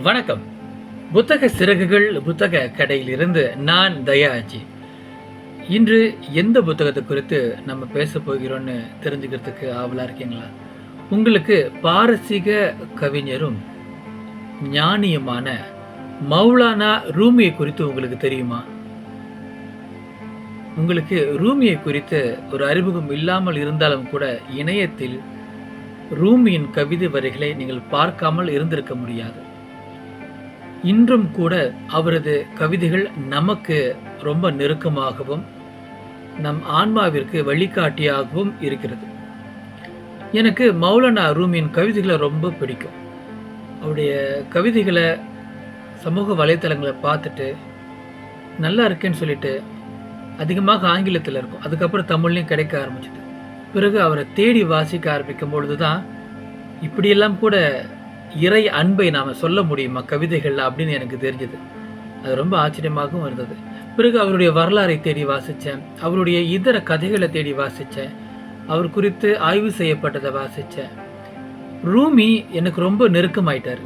வணக்கம். புத்தக சிறகுகள் புத்தக கடையிலிருந்து நான் தயாஜி. இன்று எந்த புத்தகத்தை குறித்து நம்ம பேச போகிறோம்னு தெரிஞ்சுக்கிறதுக்கு ஆவலா இருக்கீங்களா? உங்களுக்கு பாரசீக கவிஞரும் ஞானியுமான மௌலானா ரூமியை குறித்து உங்களுக்கு தெரியுமா? உங்களுக்கு ரூமியை குறித்து ஒரு அறிமுகம் இல்லாமல் இருந்தாலும் கூட இணையத்தில் ரூமியின் கவிதை வரிகளை நீங்கள் பார்க்காமல் இருந்திருக்க முடியாது. இன்றும் கூட அவரது கவிதைகள் நமக்கு ரொம்ப நெருக்கமாகவும் நம் ஆன்மாவிற்கு வழிகாட்டியாகவும் இருக்கிறது. எனக்கு மௌலானா ரூமியின் கவிதைகளை ரொம்ப பிடிக்கும். அவருடைய கவிதைகளை சமூக வலைத்தளங்களை பார்த்துட்டு நல்லா இருக்கேன்னு சொல்லிட்டு அதிகமாக ஆங்கிலத்தில் இருக்கும், அதுக்கப்புறம் தமிழ்லையும் கிடைக்க ஆரம்பிச்சிது. பிறகு அவரை தேடி வாசிக்க ஆரம்பிக்கும் பொழுது தான் இப்படியெல்லாம் கூட இறை அன்பை நாம் சொல்ல முடியுமா கவிதைகள் அப்படின்னு எனக்கு தெரிஞ்சது. அது ரொம்ப ஆச்சரியமாகவும் இருந்தது. பிறகு அவருடைய வரலாறை தேடி வாசித்தேன், அவருடைய இதர கதைகளை தேடி வாசித்தேன், அவர் குறித்து ஆய்வு செய்யப்பட்டதை வாசித்தேன். ரூமி எனக்கு ரொம்ப நெருக்கமாயிட்டார்.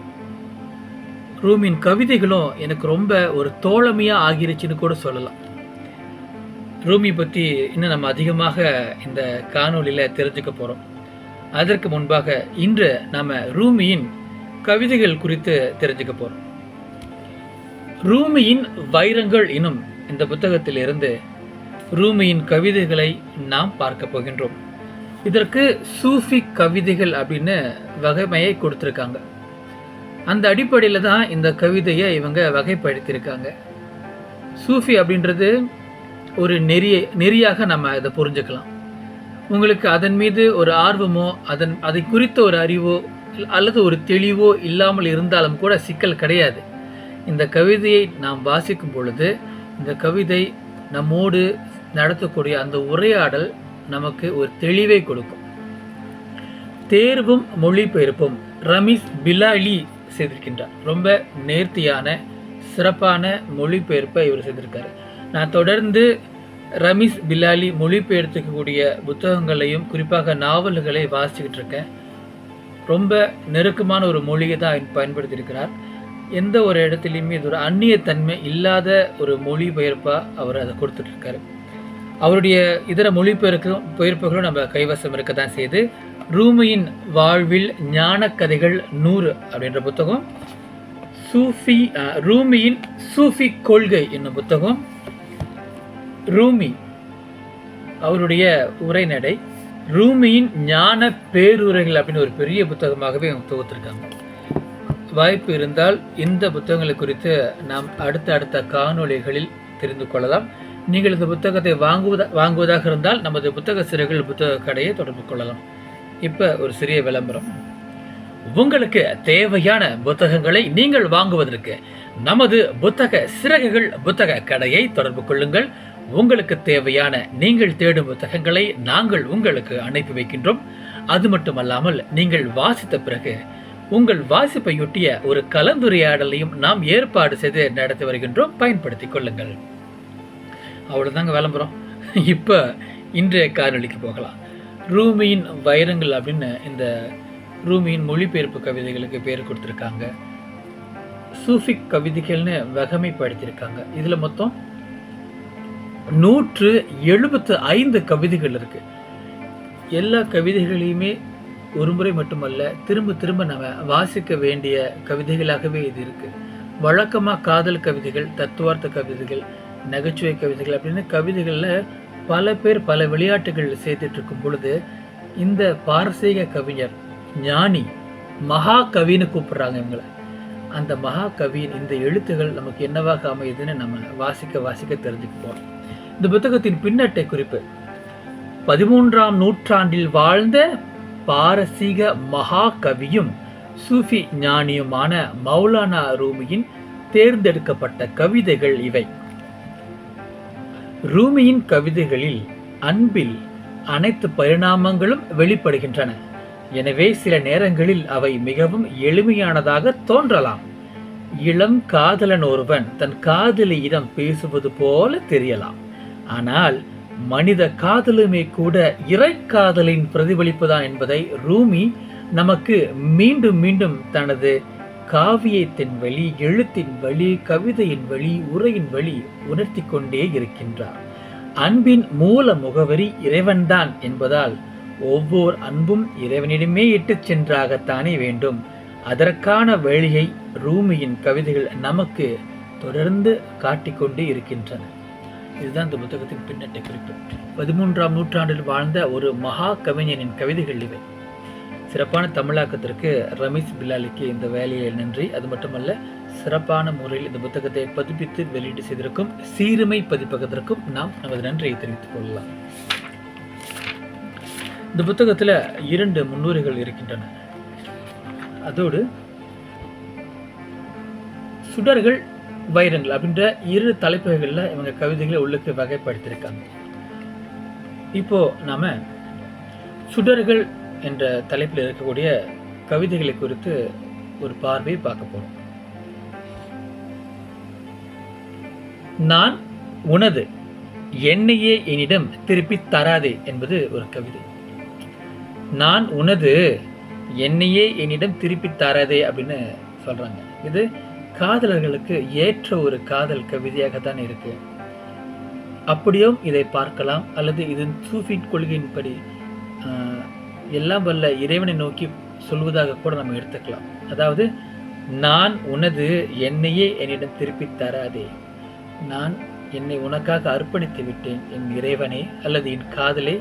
ரூமியின் கவிதைகளும் எனக்கு ரொம்ப ஒரு தோழமையாக ஆகிருச்சுன்னு கூட சொல்லலாம். ரூமி பற்றி இன்னும் நம்ம அதிகமாக இந்த காணொலியில் தெரிஞ்சுக்க போகிறோம். அதற்கு முன்பாக இன்று நாம் ரூமியின் கவிதைகள் குறித்து தெரிஞ்சுக்க போறோம். ரூமியின் வைரங்கள் எனும் இந்த புத்தகத்தில் இருந்து ரூமியின் கவிதைகளை நாம் பார்க்க போகின்றோம். இதற்கு சூஃபி கவிதைகள் அப்படின்னு வகைமையை கொடுத்திருக்காங்க. அந்த அடிப்படையில் தான் இந்த கவிதையை இவங்க வகைப்படுத்தியிருக்காங்க. சூஃபி அப்படின்றது ஒரு நெறியாக நம்ம இதை புரிஞ்சுக்கலாம். உங்களுக்கு அதன் மீது ஒரு ஆர்வமோ அதை குறித்த ஒரு அறிவோ அல்லது ஒரு தெளிவோ இல்லாமல் இருந்தாலும் கூட சிக்கல் கிடையாது. இந்த கவிதையை நாம் வாசிக்கும் பொழுது இந்த கவிதை நம்மோடு நடத்தக்கூடிய அந்த உரையாடல் நமக்கு ஒரு தெளிவை கொடுக்கும். தேர்வும் மொழிபெயர்ப்பும் ரமீஸ் பிலாலி செய்திருக்கின்றார். ரொம்ப நேர்த்தியான சிறப்பான மொழிபெயர்ப்பை இவர் செய்திருக்காரு. நான் தொடர்ந்து ரமீஸ் பிலாலி மொழிபெயர்த்துக்கக்கூடிய புத்தகங்களையும் குறிப்பாக நாவல்களை வாசிச்சுக்கிட்டு இருக்கேன். ரொம்ப நெருக்கமான ஒரு மொழியை தான் பயன்படுத்தியிருக்கிறார். எந்த ஒரு இடத்துலையுமே இது ஒரு அந்நியத்தன்மை இல்லாத ஒரு மொழிபெயர்ப்பாக அவர் அதை கொடுத்துட்ருக்காரு. அவருடைய இதர மொழிபெயர்ப்புகளும் நம்ம கைவசம் இருக்க தான் செய்து. ரூமியின் வாழ்வில் ஞான கதைகள் 100 அப்படின்ற புத்தகம், ரூமியின் சூஃபி கொள்கை என்னும் புத்தகம், ரூமி அவருடைய உரைநடை, ரூமியின் ஞான பேருரைகள் அப்படின்னு ஒரு பெரிய புத்தகமாகவே அவங்க தொகுத்திருக்காங்க. வாய்ப்பு இருந்தால் இந்த புத்தகங்களை குறித்து நாம் அடுத்த காணொளிகளில் தெரிந்து கொள்ளலாம். நீங்கள் இந்த புத்தகத்தை வாங்குவதாக இருந்தால் நமது புத்தக சிறைகள் புத்தக கடையை தொடர்பு கொள்ளலாம். இப்போ ஒரு சிறிய விளம்பரம். உங்களுக்கு தேவையான புத்தகங்களை நீங்கள் வாங்குவதற்கு நமது புத்தக சிறகுகள் புத்தக கடையை தொடர்பு கொள்ளுங்கள். உங்களுக்கு தேவையான நீங்கள் தேடும் புத்தகங்களை நாங்கள் உங்களுக்கு அனுப்பி வைக்கின்றோம். அது மட்டுமல்லாமல் நீங்கள் வாசித்த பிறகு உங்கள் வாசிப்பையொட்டிய ஒரு கலந்துரையாடலையும் நாம் ஏற்பாடு செய்து நடத்தி வருகின்றோம். பயன்படுத்திக் கொள்ளுங்கள். அவ்வளவுதாங்க விளம்பரம். இப்ப இன்றைய காணொளிக்கு போகலாம். ரூமியின் வைரங்கள் அப்படின்னு இந்த ரூமியின் மொழிபெயர்ப்பு கவிதைகளுக்கு பேர் கொடுத்திருக்காங்க. சூஃபிக் கவிதைகள்னு வகைமைப்படுத்தியிருக்காங்க. இதுல மொத்தம் 175 கவிதைகள் இருக்கு. எல்லா கவிதைகளையுமே ஒரு முறை மட்டுமல்ல, திரும்ப நம்ம வாசிக்க வேண்டிய கவிதைகளாகவே இது இருக்கு. வழக்கமாக காதல் கவிதைகள், தத்துவார்த்த கவிதைகள், நகைச்சுவை கவிதைகள் அப்படின்னு கவிதைகளில் பல பேர் பல விளையாட்டுகள் சேர்த்துட்டு இருக்கும் பொழுது இந்த பாரசீக கவிஞர் ஞானி மகாகவின்னு கூப்பிடுறாங்க இவங்களை. அந்த மகாகவியின் இந்த எழுத்துகள் நமக்கு என்னவாக அமையுதுன்னு நம்ம வாசிக்க தெரிஞ்சுக்க போறோம். இந்த புத்தகத்தின் பின்னட்டை குறிப்பு: 13ஆம் நூற்றாண்டில் வாழ்ந்த பாரசீக மகாகவியும் சூஃபி ஞானியுமான மௌலானா ரூமியின் தேர்ந்தெடுக்கப்பட்ட கவிதைகள் இவை. ரூமியின் கவிதைகளில் அன்பில் அனைத்து பரிணாமங்களும் வெளிப்படுகின்றன. எனவே சில நேரங்களில் அவை மிகவும் எளிமையானதாக தோன்றலாம். இளம் காதலன் ஒருவன் தன் காதலியிடம் பேசுவது போல தெரியலாம். ஆனால் மனித காதலுமே கூட இறைக்காதலின் பிரதிபலிப்புதான் என்பதை ரூமி நமக்கு மீண்டும் மீண்டும் தனது காவியத்தின் வழி, எழுத்தின் வழி, கவிதையின் வழி, உரையின் வழி உணர்த்தி கொண்டே இருக்கின்றார். அன்பின் மூல முகவரி இறைவன்தான் என்பதால் ஒவ்வொரு அன்பும் இறைவனிடமே இட்டுச் சென்றாகத்தானே வேண்டும். அதற்கான வழியை ரூமியின் கவிதைகள் நமக்கு தொடர்ந்து காட்டிக்கொண்டே இருக்கின்றன. இதுதான் இந்த புத்தகத்தின் பின்னட்டை குறிப்பு. 13ஆம் நூற்றாண்டில் வாழ்ந்த ஒரு மகா கவிஞனின் கவிதைகள் இவை. சிறப்பான தமிழாக்கத்திற்கு ரமீஸ் பிலாலிக்கு இந்த வேலையை நன்றி. அது மட்டுமல்ல, சிறப்பான முறையில் இந்த புத்தகத்தை பதிப்பித்து வெளியீடு செய்திருக்கும் சீருமை பதிப்பகத்திற்கும் நாம் நமது நன்றியை தெரிவித்துக் கொள்ளலாம். இந்த புத்தகத்தில் 2 முன்னுரைகள் இருக்கின்றன. அதோடு சுடர்கள் வைரங்கள் அப்படின்ற 2 தலைப்புகளில் இவங்க கவிதைகளை உள்ளுக்கு வகைப்படுத்தியிருக்காங்க. இப்போ நாம சுடர்கள் என்ற தலைப்பில் இருக்கக்கூடிய கவிதைகளை குறித்து ஒரு பார்வையை பார்க்க போறோம். நான் உனது, என்னையே என்னிடம் திருப்பி தராதே என்பது ஒரு கவிதை. நான் உனது, என்னையே என்னிடம் திருப்பி தராதே அப்படின்னு சொல்றாங்க. இது காதலர்களுக்கு ஏற்ற ஒரு காதல் கவிதையாகத்தான் இருக்கு. அப்படியும் இதை பார்க்கலாம். அல்லது இது சூஃபி கொள்கையின்படி எல்லாம் வல்ல இறைவனை நோக்கி சொல்வதாக கூட நம்ம எடுத்துக்கலாம். அதாவது, நான் உனது, என்னையே என்னிடம் திருப்பி தராதே. நான் என்னை உனக்காக அர்ப்பணித்து விட்டேன் என் இறைவனே, அல்லது என் காதலே,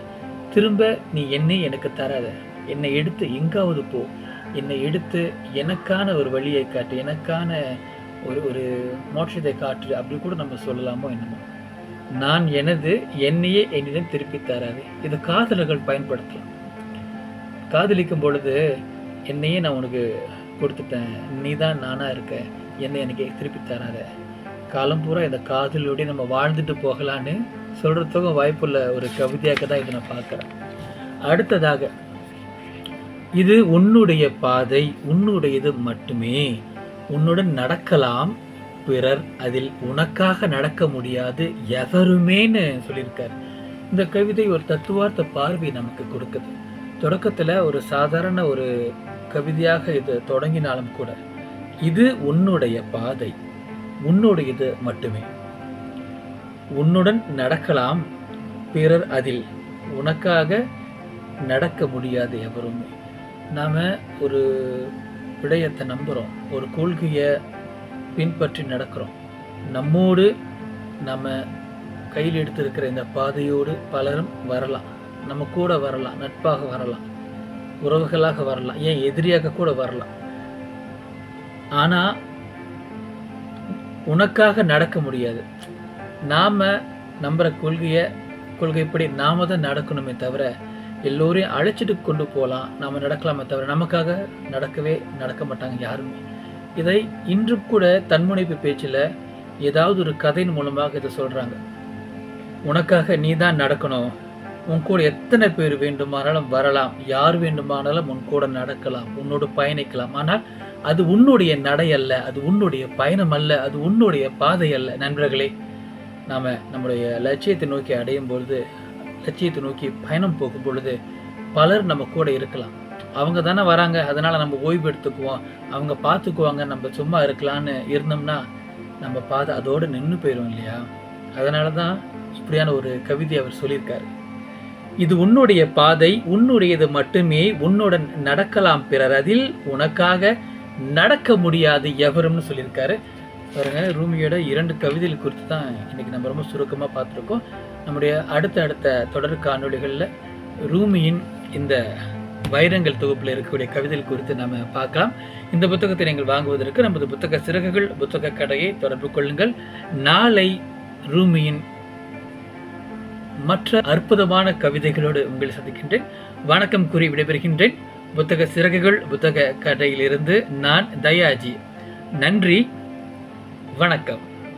திரும்ப நீ என்னை எனக்கு தராத. என்னை எடுத்து எங்காவது போ, என்னை எடுத்து எனக்கான ஒரு வழியை காட்டு, எனக்கான ஒரு மோட்சத்தை காட்டு, அப்படி கூட நம்ம சொல்லலாமோ என்னமோ. நான் எனது, என்னையே என்னிடம் திருப்பி தராது. இது காதலர்கள் பயன்படுத்தலாம். காதலிக்கும் பொழுது, என்னையே நான் உனக்கு கொடுத்துட்டேன், நீ தான் நானா இருக்க, என்னை எனக்கு திருப்பி தராத. காலம் பூரா இந்த காதலோட நம்ம வாழ்ந்துட்டு போகலான்னு சொல்றதுக்கும் வாய்ப்புள்ள ஒரு கவிதையாக தான் இதை நான் பார்க்குறேன். அடுத்ததாக, இது உன்னுடைய பாதை, உன்னுடையது மட்டுமே, உன்னுடன் நடக்கலாம் பிறர், அதில் உனக்காக நடக்க முடியாது எவருமேன்னு சொல்லியிருக்காரு. இந்த கவிதை ஒரு தத்துவார்த்த பார்வை நமக்கு கொடுக்குது. தொடக்கத்தில் ஒரு சாதாரண ஒரு கவிதையாக இது தொடங்கினாலும் கூட, இது உன்னுடைய பாதை, உன்னுடையது மட்டுமே, உன்னுடன் நடக்கலாம் பிறர், அதில் உனக்காக நடக்க முடியாது எவருமே. நாம் ஒரு விடயத்தை நம்புகிறோம், ஒரு கொள்கையை பின்பற்றி நடக்கிறோம். நம்மோடு நம்ம கையில் எடுத்திருக்கிற இந்த பாதையோடு பலரும் வரலாம், நம்ம கூட வரலாம், நட்பாக வரலாம், உறவுகளாக வரலாம், ஏன் எதிரியாக கூட வரலாம். ஆனால் உனக்காக நடக்க முடியாது. நாம் நம்புகிற கொள்கைப்படி நாம தான் நடக்கணுமே தவிர, எல்லோரையும் அழைச்சிட்டு கொண்டு போகலாம், நாம் நடக்கலாமே தவிர நமக்காக நடக்க மாட்டாங்க யாருமே. இதை இன்றும் கூட தன்முனைப்பு பேச்சில் ஏதாவது ஒரு கதையின் மூலமாக இதை சொல்கிறாங்க. உனக்காக நீ தான் நடக்கணும், உன் கூட எத்தனை பேர் வேண்டுமானாலும் வரலாம், யார் வேண்டுமானாலும் உன் கூட நடக்கலாம், உன்னோடு பயணிக்கலாம். ஆனால் அது உன்னுடைய நடை அல்ல, அது உன்னுடைய பயணம் அல்ல, அது உன்னுடைய பாதை அல்ல. நண்பர்களே, நாம் நம்முடைய லட்சியத்தை நோக்கி அடையும் பொழுது, லட்சியத்தை நோக்கி பயணம் போகும் பொழுது பலர் நம்ம கூட இருக்கலாம். அவங்க தானே வராங்க, அதனால் நம்ம ஓய்வு எடுத்துக்குவோம், அவங்க பார்த்துக்குவாங்க, நம்ம சும்மா இருக்கலான்னு இருந்தோம்னா நம்ம பாதை அதோடு நின்று போயிடும் இல்லையா? அதனால தான் இப்படியான ஒரு கவிதை அவர் சொல்லியிருக்காரு. இது உன்னுடைய பாதை, உன்னுடையது மட்டுமே, உன்னுடன் நடக்கலாம் பிறர், அதில் உனக்காக நடக்க முடியாது எவரும்னு சொல்லியிருக்காரு. பாருங்க, ரூமியோட 2 கவிதைகள் குறித்து தான் இன்னைக்கு நம்ம ரொம்ப சுருக்கமாக பார்த்துருக்கோம். நம்முடைய அடுத்த தொடர் காணொளிகளில் ரூமியின் இந்த வைரங்கள் தொகுப்பில் இருக்கக்கூடிய கவிதைகள் குறித்து நம்ம பார்க்கலாம். இந்த புத்தகத்தை நீங்கள் வாங்குவதற்கு நமது புத்தக சிறகுகள் புத்தக கடையை தொடர்பு கொள்ளுங்கள். நாளை ரூமியின் மற்ற அற்புதமான கவிதைகளோடு உங்களை சந்திக்கின்றேன். வணக்கம் கூறி விடைபெறுகின்றேன். புத்தக சிறகுகள் புத்தக கடையிலிருந்து நான் தயாஜி. நன்றி, வணக்கம்.